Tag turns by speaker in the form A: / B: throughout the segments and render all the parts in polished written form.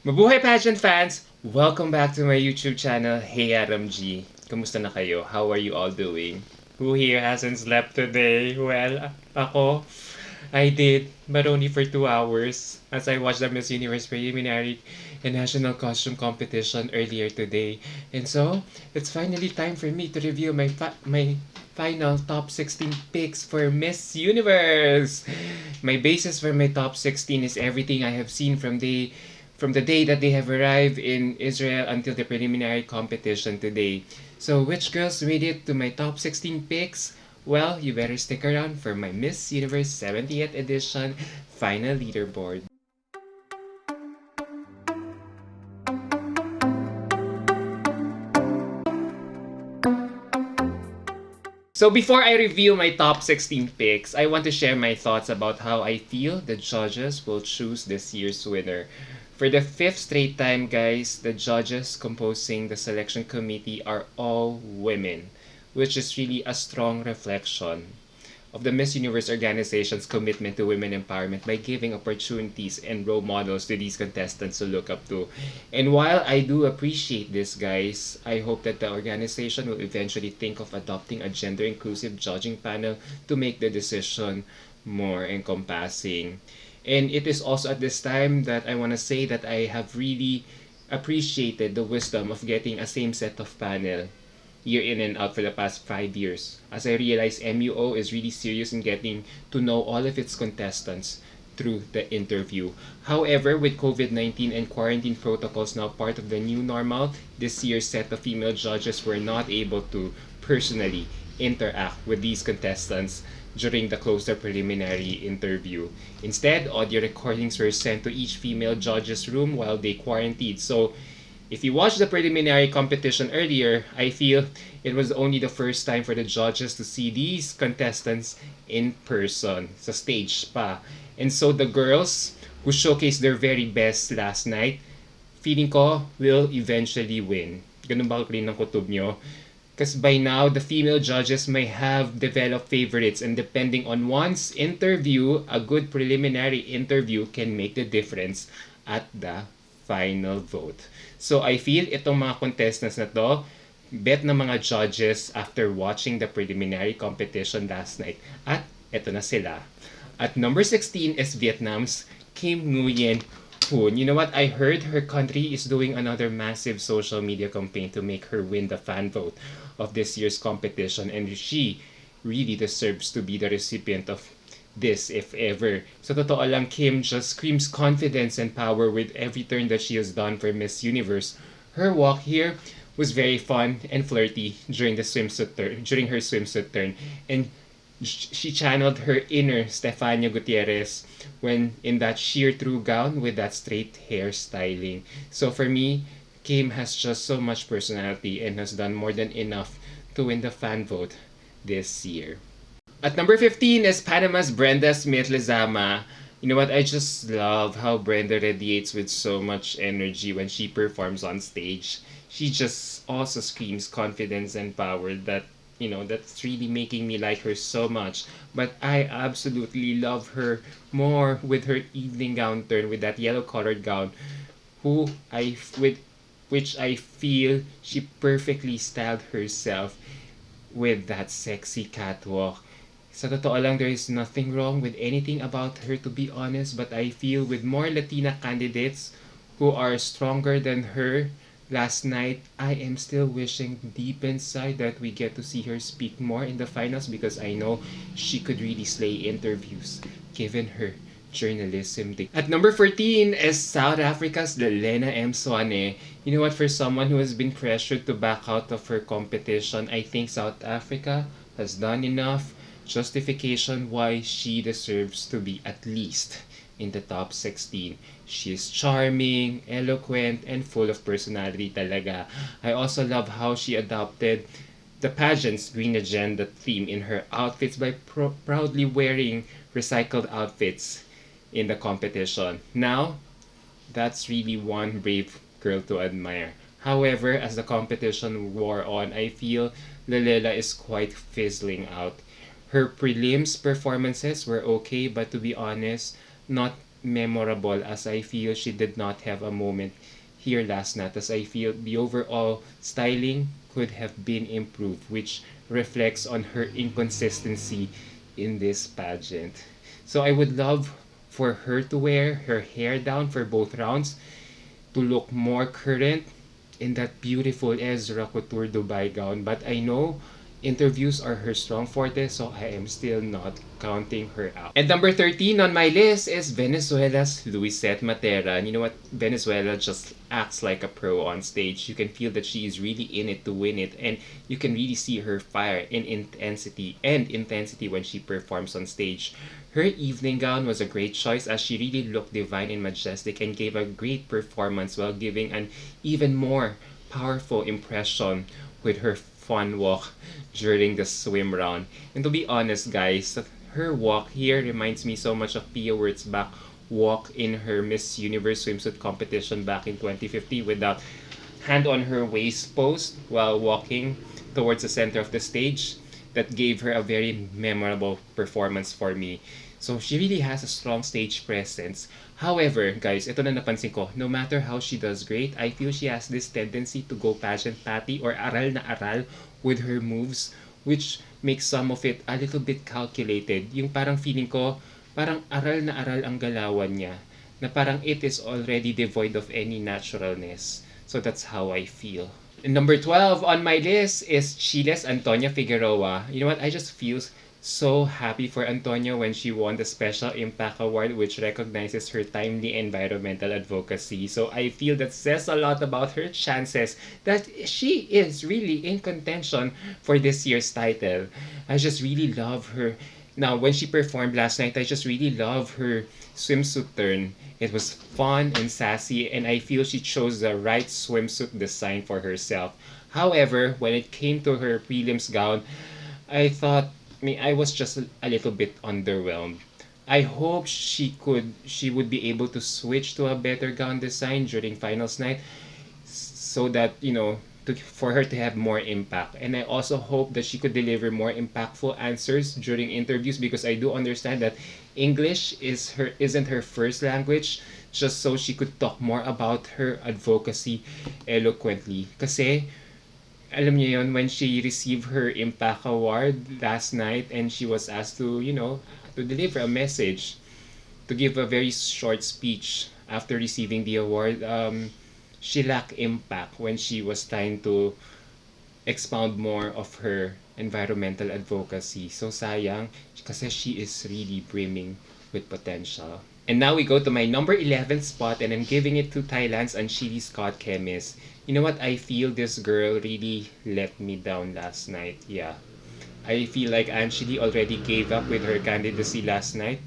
A: Mabuhay pageant fans! Welcome back to my YouTube channel, Hey Adam G. Kamusta na kayo? How are you all doing? Who here hasn't slept today? Well, ako, I did, but only for 2 hours as I watched the Miss Universe preliminary and national costume competition earlier today. And so, it's finally time for me to review my final top 16 picks for Miss Universe. My basis for my top 16 is everything I have seen from the day that they have arrived in Israel until the preliminary competition today. So, which girls made it to my top 16 picks? Well, you better stick around for my Miss Universe 70th edition final leaderboard. So before I reveal my top 16 picks, I want to share my thoughts about how I feel the judges will choose this year's winner. For the fifth straight time, guys, the judges composing the selection committee are all women, which is really a strong reflection of the Miss Universe organization's commitment to women empowerment by giving opportunities and role models to these contestants to look up to. And while I do appreciate this, guys, I hope that the organization will eventually think of adopting a gender inclusive judging panel to make the decision more encompassing. And it is also at this time that I want to say that I have really appreciated the wisdom of getting a same set of panel year in and out for the past 5 years, as I realize MUO is really serious in getting to know all of its contestants through the interview. However, with COVID-19 and quarantine protocols now part of the new normal, this year's set of female judges were not able to personally interact with these contestants during the closer preliminary interview. Instead, audio recordings were sent to each female judge's room while they quarantined. So, if you watched the preliminary competition earlier, I feel it was only the first time for the judges to see these contestants in person, sa stage pa. And so the girls who showcased their very best last night, feeling ko will eventually win. Ganun ba rin ng kutob nyo? Because by now, the female judges may have developed favorites, and depending on one's interview, a good preliminary interview can make the difference at the final vote. So I feel itong mga contestants na to, bet na mga judges after watching the preliminary competition last night. At eto na sila. At number 16 is Vietnam's Kim Nguyen. You know what? I heard her country is doing another massive social media campaign to make her win the fan vote of this year's competition, and she really deserves to be the recipient of this if ever. Sa totoo lang, Kim just screams confidence and power with every turn that she has done for Miss Universe. Her walk here was very fun and flirty during her swimsuit turn, and she channeled her inner Stefania Gutierrez when in that sheer through gown with that straight hair styling. So for me, Kim has just so much personality and has done more than enough to win the fan vote this year. At number 15 is Panama's Brenda Smith Lizama. You know what? I just love how Brenda radiates with so much energy when she performs on stage. She just also screams confidence and power that's really making me like her so much. But I absolutely love her more with her evening gown turn, with that yellow colored gown, who I with which I feel she perfectly styled herself with that sexy catwalk. Sa totoo lang, there is nothing wrong with anything about her, to be honest, but I feel with more Latina candidates who are stronger than her last night, I am still wishing deep inside that we get to see her speak more in the finals, because I know she could really slay interviews given her journalism. At number 14 is South Africa's Leena M Swane. You know what? For someone who has been pressured to back out of her competition, I think South Africa has done enough justification why she deserves to be at least in the top 16. She is charming, eloquent, and full of personality talaga. I also love how she adopted the pageant's green agenda theme in her outfits by proudly wearing recycled outfits in the competition. Now, that's really one brave girl to admire. However, as the competition wore on, I feel Lelela is quite fizzling out. Her prelims performances were okay, but to be honest, not memorable, as I feel she did not have a moment here last night, as I feel the overall styling could have been improved, which reflects on her inconsistency in this pageant. So I would love for her to wear her hair down for both rounds to look more current in that beautiful Ezra Couture Dubai gown. But I know interviews are her strong forte, so I am still not counting her out. And number 13 on my list is Venezuela's Luisette Matera. And you know what? Venezuela just acts like a pro on stage. You can feel that she is really in it to win it, and you can really see her fire in intensity when she performs on stage. Her evening gown was a great choice, as she really looked divine and majestic and gave a great performance while giving an even more powerful impression with her fun walk during the swim round. And to be honest, guys, her walk here reminds me so much of Pia Wurtzbach walk in her Miss Universe swimsuit competition back in 2015, with that hand on her waist pose while walking towards the center of the stage. That gave her a very memorable performance for me. So she really has a strong stage presence. However, guys, ito na napansin ko, no matter how she does great, I feel she has this tendency to go pageant patty or aral na aral with her moves, which makes some of it a little bit calculated. Yung parang feeling ko, parang aral na aral ang galawan niya, na parang it is already devoid of any naturalness. So that's how I feel. And number 12 on my list is Chile's Antonia Figueroa. You know what? I just feel so happy for Antonia when she won the Special Impact Award, which recognizes her timely environmental advocacy. So I feel that says a lot about her chances that she is really in contention for this year's title. I just really love her. Now, when she performed last night, I just really love her swimsuit turn. It was fun and sassy, and I feel she chose the right swimsuit design for herself. However, when it came to her prelims gown, I thought, I was just a little bit underwhelmed. I hope she would be able to switch to a better gown design during finals night, so that for her to have more impact. And I also hope that she could deliver more impactful answers during interviews, because I do understand that English isn't her first language, just so she could talk more about her advocacy eloquently. Kasi alam niyo yon, when she received her Impact Award last night and she was asked to, to deliver a message, to give a very short speech after receiving the award, she lacked impact when she was trying to expound more of her environmental advocacy. So sayang, kasi she is really brimming with potential. And now we go to my number 11 spot, and I'm giving it to Thailand's Anchili Scott Chemist. You know what? I feel this girl really let me down last night. Yeah. I feel like Anchili already gave up with her candidacy last night.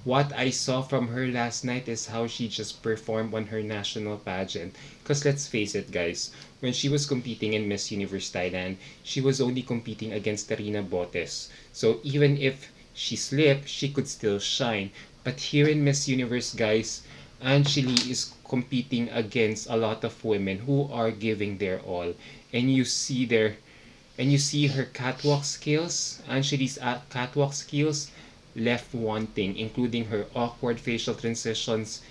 A: What I saw from her last night is how she just performed on her national pageant. Because let's face it, guys, when she was competing in Miss Universe Thailand, she was only competing against Tarina Botes. So even if she slipped, she could still shine. But here in Miss Universe, guys, Anjali is competing against a lot of women who are giving their all. And you see her catwalk skills, Anjali's catwalk skills left wanting, including her awkward facial transitions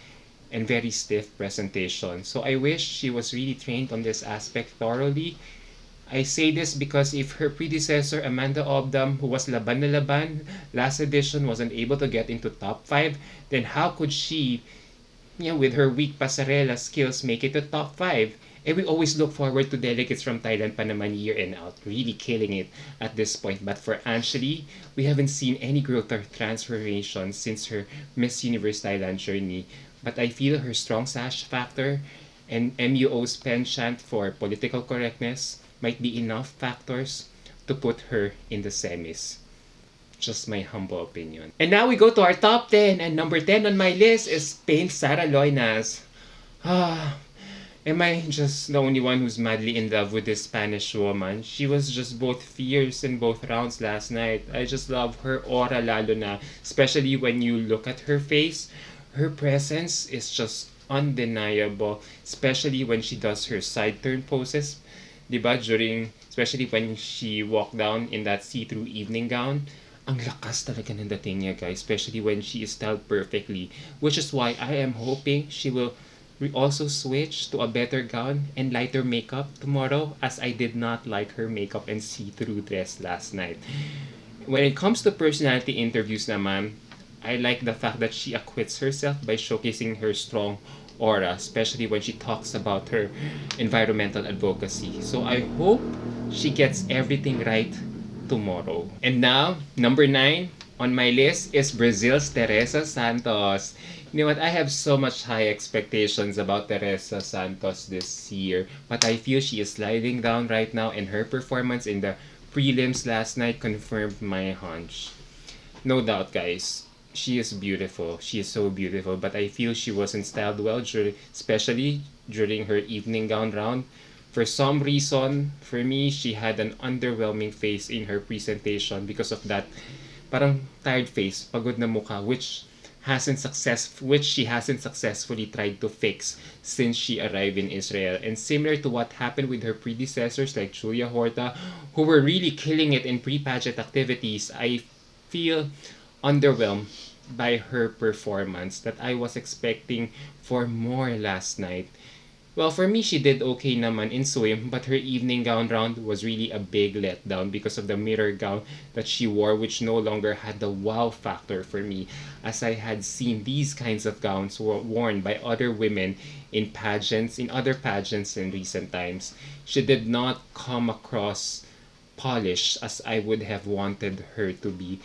A: and very stiff presentation. So I wish she was really trained on this aspect thoroughly. I say this because if her predecessor, Amanda Obdam, who was laban na laban last edition, wasn't able to get into top 5, then how could she, with her weak pasarela skills, make it to top 5? And we always look forward to delegates from Thailand, Panama year in out, really killing it at this point. But for Anjali, we haven't seen any growth or transformation since her Miss Universe Thailand journey. But I feel her strong sash factor and MUO's penchant for political correctness might be enough factors to put her in the semis. Just my humble opinion. And now we go to our top 10, and number 10 on my list is Spain's Sara Loinas. Am I just the only one who's madly in love with this Spanish woman? She was just both fierce in both rounds last night. I just love her aura, lalo na, especially when you look at her face. Her presence is just undeniable, especially when she does her side turn poses. Diba? Especially when she walked down in that see-through evening gown. ang lakas talaga ng dating niya, guys, especially when she is styled perfectly, which is why I am hoping she will also switch to a better gown and lighter makeup tomorrow, as I did not like her makeup and see-through dress last night. When it comes to personality interviews naman, I like the fact that she acquits herself by showcasing her strong aura, especially when she talks about her environmental advocacy. So I hope she gets everything right tomorrow. And now, number 9 on my list is Brazil's Teresa Santos. You know what? I have so much high expectations about Teresa Santos this year, but I feel she is sliding down right now, and her performance in the prelims last night confirmed my hunch. No doubt, guys. She is beautiful. She is so beautiful, but I feel she wasn't styled well, especially during her evening gown round. For some reason, for me, she had an underwhelming face in her presentation because of that parang tired face, pagod na mukha, which she hasn't successfully tried to fix since she arrived in Israel. And similar to what happened with her predecessors like Julia Horta, who were really killing it in pre-pageant activities, I feel underwhelmed by her performance, that I was expecting for more last night. Well, for me, she did okay naman in swim, but her evening gown round was really a big letdown because of the mirror gown that she wore, which no longer had the wow factor for me, as I had seen these kinds of gowns worn by other women in other pageants in recent times. She did not come across polished as I would have wanted her to be,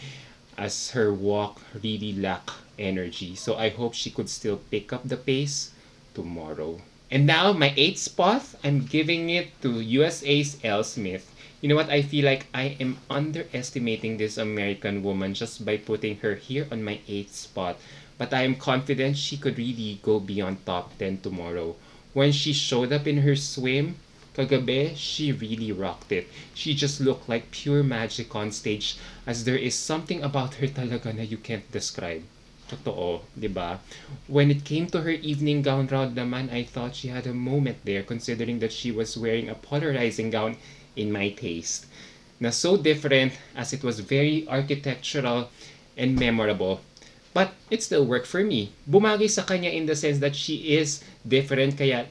A: as her walk really lacked energy. So I hope she could still pick up the pace tomorrow. And now, my 8th spot, I'm giving it to USA's Elle Smith. You know what? I feel like I am underestimating this American woman just by putting her here on my 8th spot. But I am confident she could really go beyond top 10 tomorrow. When she showed up in her swim, kagabi, she really rocked it. She just looked like pure magic on stage, as there is something about her talaga na you can't describe. Totoo, di ba? When it came to her evening gown round naman, I thought she had a moment there, considering that she was wearing a polarizing gown in my taste. Na so different, as it was very architectural and memorable. But it still worked for me. Bumagi sa kanya in the sense that she is different, kaya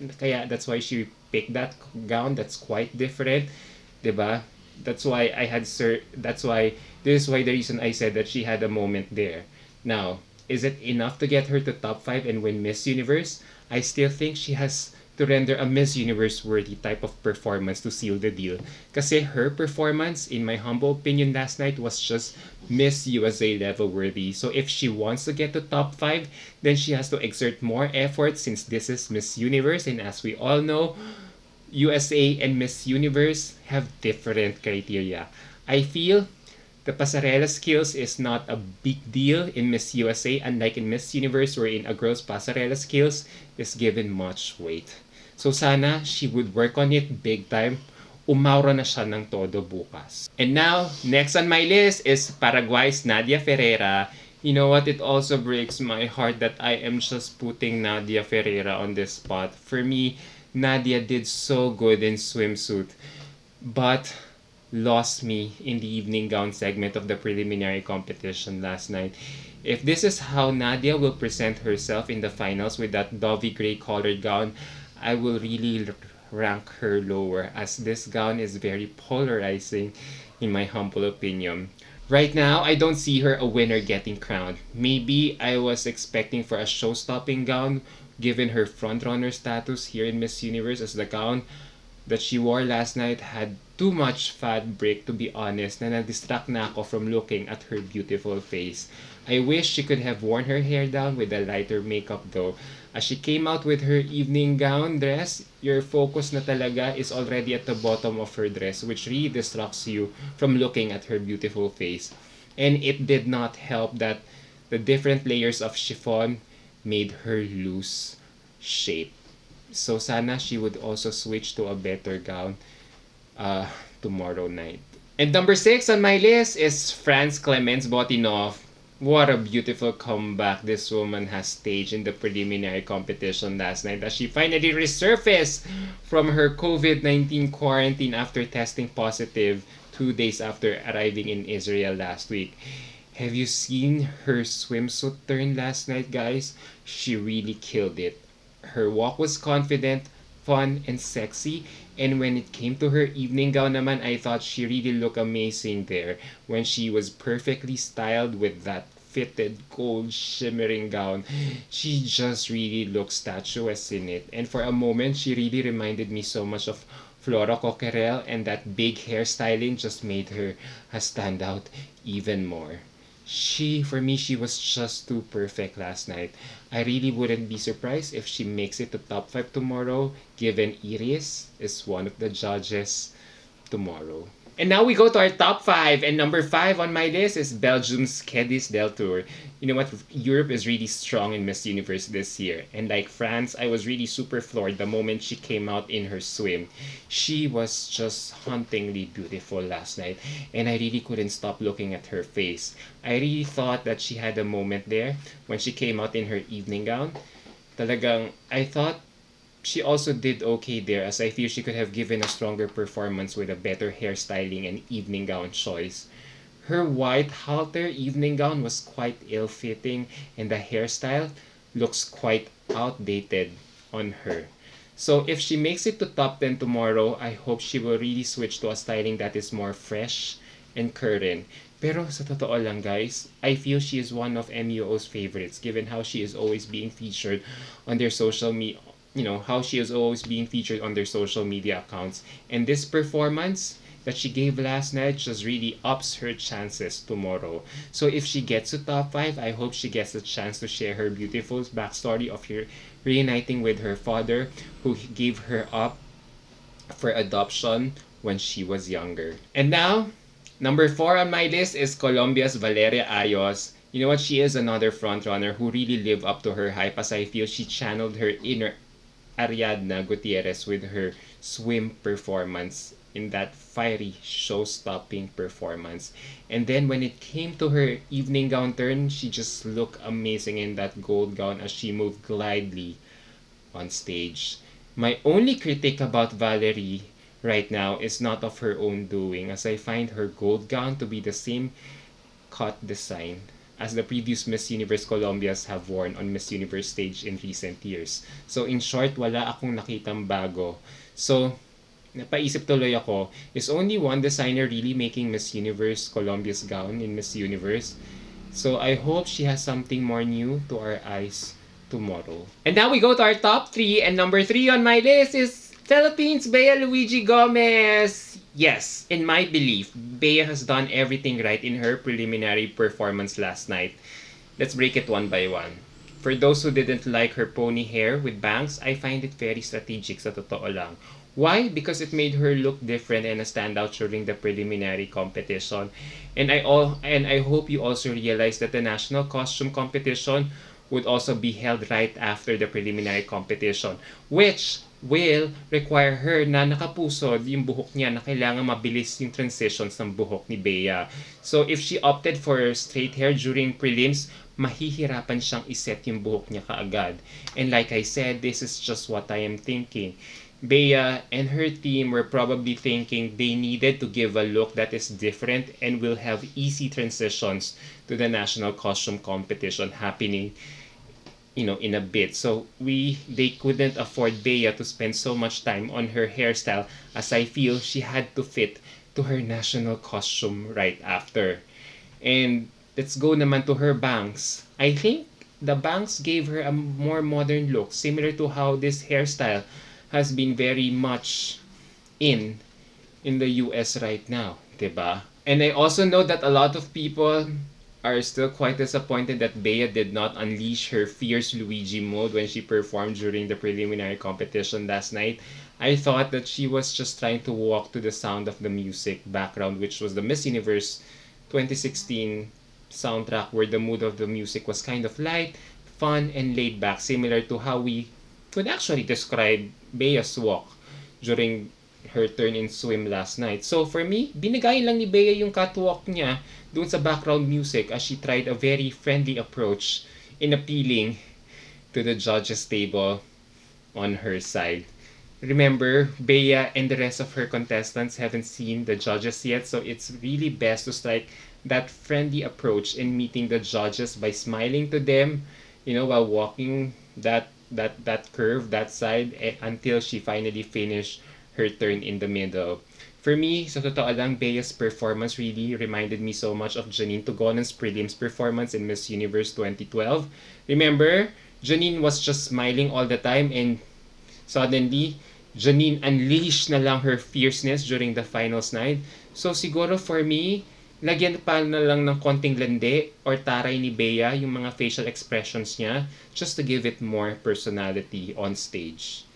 A: that's why she picked that gown that's quite different, 'di ba? That's why this is why the reason I said that she had a moment there. Now, is it enough to get her to top 5 and win Miss Universe? I still think she has to render a Miss Universe worthy type of performance to seal the deal. Kasi her performance, in my humble opinion last night, was just Miss USA level worthy. So if she wants to get to top 5, then she has to exert more effort, since this is Miss Universe, and as we all know, USA and Miss Universe have different criteria. I feel the pasarela skills is not a big deal in Miss USA, unlike in Miss Universe, wherein a girl's pasarela skills is given much weight. So sana she would work on it big time. Umaura na siya ng todo bukas. And now, next on my list is Paraguay's Nadia Ferreira. You know what? It also breaks my heart that I am just putting Nadia Ferreira on this spot. For me, Nadia did so good in swimsuit, but lost me in the evening gown segment of the preliminary competition last night. If this is how Nadia will present herself in the finals with that dovey gray colored gown, I will really rank her lower, as this gown is very polarizing in my humble opinion. Right now, I don't see her a winner getting crowned. Maybe I was expecting for a show-stopping gown given her frontrunner status here in Miss Universe, as the gown that she wore last night had too much fat break, to be honest, na na-distract na ako from looking at her beautiful face. I wish she could have worn her hair down with a lighter makeup though. As she came out with her evening gown dress, your focus na talaga is already at the bottom of her dress, which really distracts you from looking at her beautiful face. And it did not help that the different layers of chiffon made her lose shape. So sana she would also switch to a better gown tomorrow night. And number 6 on my list is France Clemence Botinov. What a beautiful comeback this woman has staged in the preliminary competition last night, as she finally resurfaced from her COVID-19 quarantine after testing positive 2 days after arriving in Israel last week. Have you seen her swimsuit turn last night, guys? She really killed it. Her walk was confident, fun, and sexy. And when it came to her evening gown naman, I thought she really looked amazing there when she was perfectly styled with that fitted gold shimmering gown. She just really looked statuesque in it. And for a moment, she really reminded me so much of Flora Coquerel, and that big hairstyling just made her stand out even more. For me, she was just too perfect last night. I really wouldn't be surprised if she makes it to top 5 tomorrow, given Iris is one of the judges tomorrow. And now we go to our top 5. And number 5 on my list is Belgium's Kedis Del Tour. You know what? Europe is really strong in Miss Universe this year. And like France, I was really super floored the moment she came out in her swim. She was just hauntingly beautiful last night. And I really couldn't stop looking at her face. I really thought that she had a moment there when she came out in her evening gown. Talagang, I thought she also did okay there, as I feel she could have given a stronger performance with a better hairstyling and evening gown choice. Her white halter evening gown was quite ill-fitting, and the hairstyle looks quite outdated on her. So if she makes it to top 10 tomorrow, I hope she will really switch to a styling that is more fresh and current. Pero sa totoo lang guys, I feel she is one of MUO's favorites given how she is always being featured on their social media, how she is always being featured on their social media accounts. And this performance that she gave last night just really ups her chances tomorrow. So if she gets to top 5, I hope she gets a chance to share her beautiful backstory of her reuniting with her father, who gave her up for adoption when she was younger. And now, number 4 on my list is Colombia's Valeria Ayos. You know what? She is another frontrunner who really lived up to her hype, as I feel she channeled her inner Ariadna Gutierrez with her swim performance in that fiery, show-stopping performance. And then when it came to her evening gown turn, she just looked amazing in that gold gown as she moved glidely on stage. My only critique about Valerie right now is not of her own doing, as I find her gold gown to be the same cut design as the previous Miss Universe Colombias have worn on Miss Universe stage in recent years. So in short, wala akong nakitang bago. So napaisip tuloy ako, is only one designer really making Miss Universe Colombia's gown in Miss Universe? So I hope she has something more new to our eyes tomorrow. And now we go to our top 3, and number 3 on my list is Philippines' Bea Luigi Gomez. Yes, in my belief, Bea has done everything right in her preliminary performance last night. Let's break it one by one. For those who didn't like her pony hair with bangs, I find it very strategic sa totoo lang. Why? Because it made her look different and a standout during the preliminary competition. And I hope you also realize that the national costume competition would also be held right after the preliminary competition, which will require her na nakapusod yung buhok niya, na kailangan mabilis yung transitions ng buhok ni Bea. So if she opted for straight hair during prelims, mahihirapan siyang iset yung buhok niya kaagad. And like I said, this is just what I am thinking. Bea and her team were probably thinking they needed to give a look that is different and will have easy transitions to the national costume competition happening in a bit. So they couldn't afford Bea to spend so much time on her hairstyle, as I feel she had to fit to her national costume right after. And let's go naman to her bangs. I think the bangs gave her a more modern look, similar to how this hairstyle has been very much in the US right now, diba? And I also know that a lot of people are still quite disappointed that Bea did not unleash her fierce Luigi mode when she performed during the preliminary competition last night. I thought that she was just trying to walk to the sound of the music background, which was the Miss Universe 2016 soundtrack, where the mood of the music was kind of light, fun, and laid back, similar to how we could actually describe Bea's walk during her turn in swim last night. So for me, binigay lang ni Bea yung catwalk niya dun sa background music, as she tried a very friendly approach in appealing to the judges table on her side. Remember, Bea and the rest of her contestants haven't seen the judges yet, so it's really best to strike that friendly approach in meeting the judges by smiling to them, while walking that curve, that side, until she finally finished her turn in the middle. For me, sa totoo lang, Bea's performance really reminded me so much of Janine Tugonan's prelims performance in Miss Universe 2012. Remember, Janine was just smiling all the time, and suddenly, Janine unleashed na lang her fierceness during the finals night. So siguro for me, lagyan pa na lang ng konting lande or taray ni Bea yung mga facial expressions niya just to give it more personality on stage.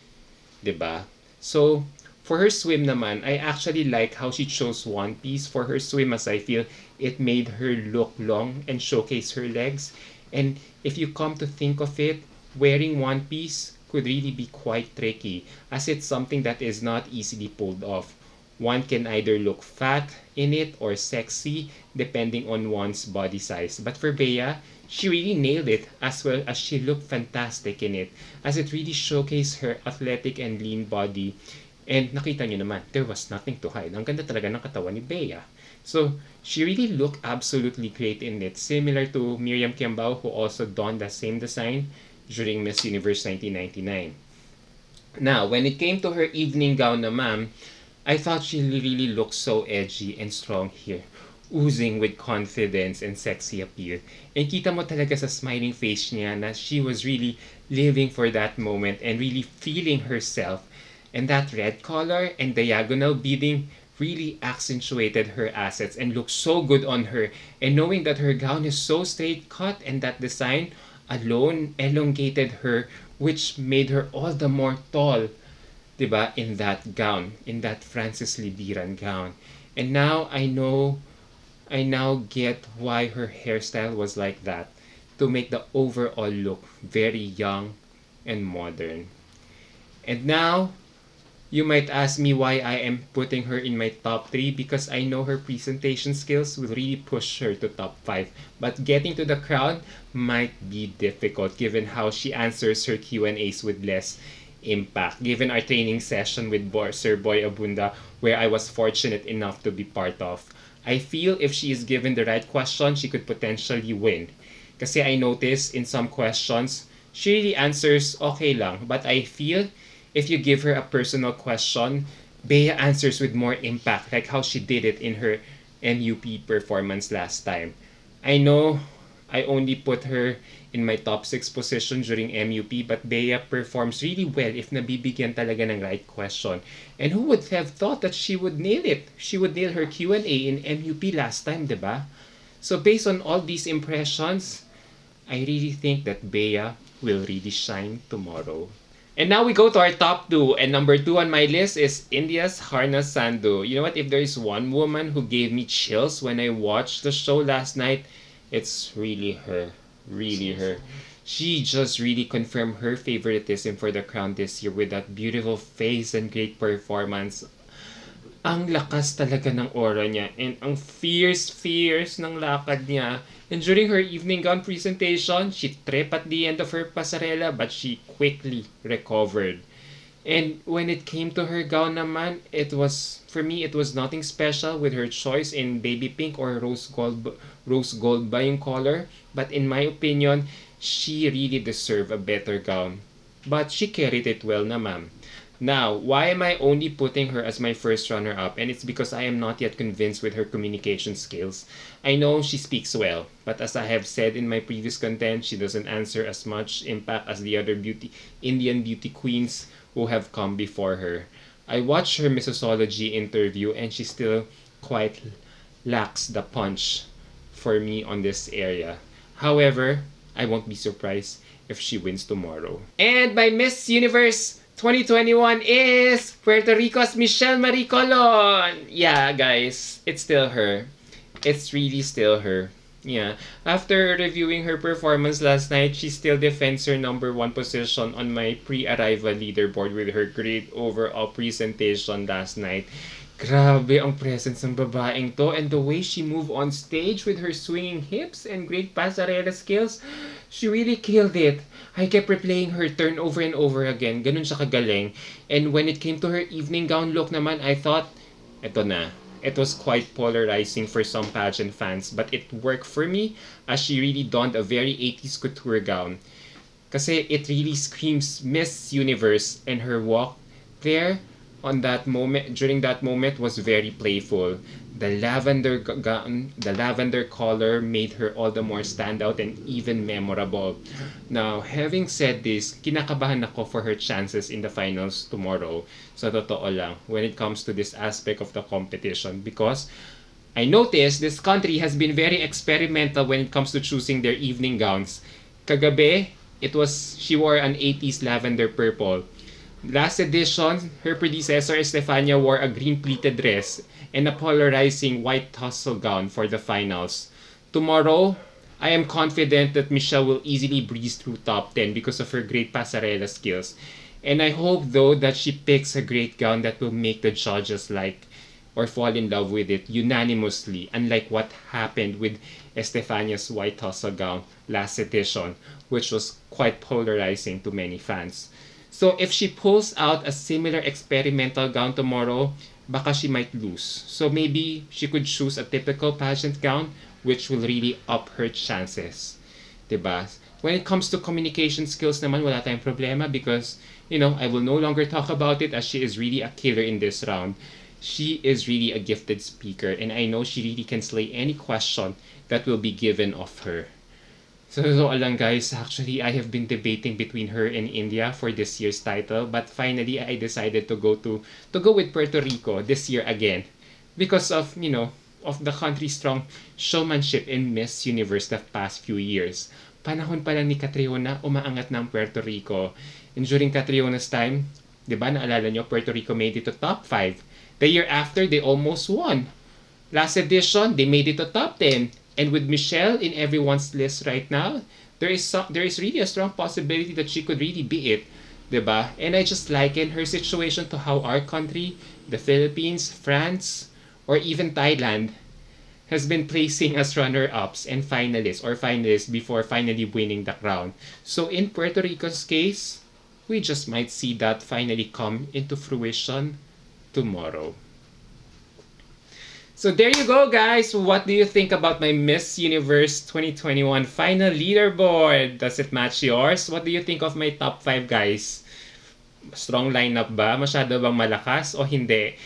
A: 'Di ba? So, for her swim naman, I actually like how she chose one piece for her swim, as I feel it made her look long and showcase her legs. And if you come to think of it, wearing one piece could really be quite tricky, as it's something that is not easily pulled off. One can either look fat in it or sexy depending on one's body size. But for Bea, she really nailed it, as well as she looked fantastic in it, as it really showcased her athletic and lean body. And nakita nyo naman, there was nothing to hide. Ang ganda talaga ng katawan ni Bea. So, she really looked absolutely great in it, similar to Miriam Kiambao, who also donned the same design during Miss Universe 1999. Now, when it came to her evening gown naman, I thought she really looked so edgy and strong here, oozing with confidence and sexy appeal. And kita mo talaga sa smiling face niya na she was really living for that moment and really feeling herself. And that red color and diagonal beading really accentuated her assets and looked so good on her. And knowing that her gown is so straight cut and that design alone elongated her, which made her all the more tall, diba, in that gown, in that Francis Lidiran gown. And now I now get why her hairstyle was like that, to make the overall look very young and modern. And now, you might ask me why I am putting her in my top 3, because I know her presentation skills will really push her to top 5. But getting to the crown might be difficult given how she answers her Q&As with less impact. Given our training session with Sir Boy Abunda, where I was fortunate enough to be part of, I feel if she is given the right question, she could potentially win. Kasi I noticed in some questions, she really answers okay lang. But I feel if you give her a personal question, Bea answers with more impact, like how she did it in her MUP performance last time. I know I only put her in my top 6 position during MUP, but Bea performs really well if nabibigyan talaga ng right question. And who would have thought that she would nail it? She would nail her Q&A in MUP last time, diba? So based on all these impressions, I really think that Bea will really shine tomorrow. And now we go to our top 2. And number 2 on my list is India's Harna Sandhu. You know what? If there is one woman who gave me chills when I watched the show last night, it's really her. Really her. She just really confirmed her favoritism for the crown this year with that beautiful face and great performance. Ang lakas talaga ng aura niya and ang fierce ng lakad niya. And during her evening gown presentation, she tripped at the end of her pasarela but she quickly recovered. And when it came to her gown naman, for me, it was nothing special with her choice in baby pink or rose gold ba yung color. But in my opinion, she really deserved a better gown. But she carried it well naman. Now, why am I only putting her as my first runner-up? And it's because I am not yet convinced with her communication skills. I know she speaks well, but as I have said in my previous content, she doesn't answer as much impact as the other Indian beauty queens who have come before her. I watched her Missosology interview and she still quite lacks the punch for me on this area. However, I won't be surprised if she wins tomorrow. And my Miss Universe 2021 is Puerto Rico's Michelle Marie Colon. Yeah, guys, it's still her. It's really still her. Yeah. After reviewing her performance last night, she still defends her number 1 position on my pre-arrival leaderboard with her great overall presentation last night. Grabe ang presence ng babaeng to, and the way she moved on stage with her swinging hips and great pasarela skills. She really killed it. I kept replaying her turn over and over again. Ganun siya kagaling. And when it came to her evening gown look naman, I thought, eto na. It was quite polarizing for some pageant fans, but it worked for me as she really donned a very 80s couture gown. Kasi it really screams Miss Universe, and her walk there on that moment, during that moment, was very playful. The lavender gown, the lavender color made her all the more stand out and even memorable. Now, having said this, kinakabahan ako for her chances in the finals tomorrow. Sa totoo lang, when it comes to this aspect of the competition, because I noticed this country has been very experimental when it comes to choosing their evening gowns. Kagabi, she wore an 80s lavender purple. Last edition, her predecessor Estefania wore a green pleated dress and a polarizing white tussle gown for the finals. Tomorrow, I am confident that Michelle will easily breeze through top 10 because of her great pasarela skills. And I hope though that she picks a great gown that will make the judges like or fall in love with it unanimously, unlike what happened with Estefania's white tussle gown last edition, which was quite polarizing to many fans. So if she pulls out a similar experimental gown tomorrow, baka she might lose. So maybe she could choose a typical pageant gown, which will really up her chances. Diba? When it comes to communication skills naman, wala tayong problema because, I will no longer talk about it as she is really a killer in this round. She is really a gifted speaker, and I know she really can slay any question that will be given of her. So lang guys, actually I have been debating between her and India for this year's title, but finally I decided to go with Puerto Rico this year again because of, of the country's strong showmanship in Miss Universe the past few years. Panahon pa lang ni Catriona, umaangat ng Puerto Rico. And during Catriona's time, 'di ba, naalala nyo, Puerto Rico made it to top 5. The year after, they almost won. Last edition, they made it to top 10. And with Michelle in everyone's list right now, there is really a strong possibility that she could really be it. 'Di ba? And I just liken her situation to how our country, the Philippines, France, or even Thailand, has been placing as runner-ups and finalists before finally winning the crown. So in Puerto Rico's case, we just might see that finally come into fruition tomorrow. So there you go, guys. What do you think about my Miss Universe 2021 final leaderboard? Does it match yours? What do you think of my top 5, guys? Strong lineup ba? Masyado bang malakas o hindi?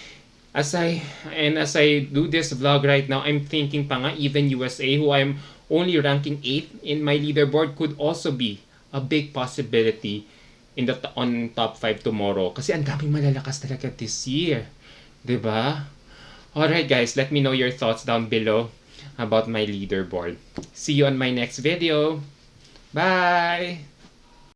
A: As I do this vlog right now, I'm thinking pa nga even USA, who I'm only ranking 8th in my leaderboard, could also be a big possibility on top 5 tomorrow. Kasi ang daming malalakas talaga this year. 'Di ba? Alright guys, let me know your thoughts down below about my leaderboard. See you on my next video. Bye!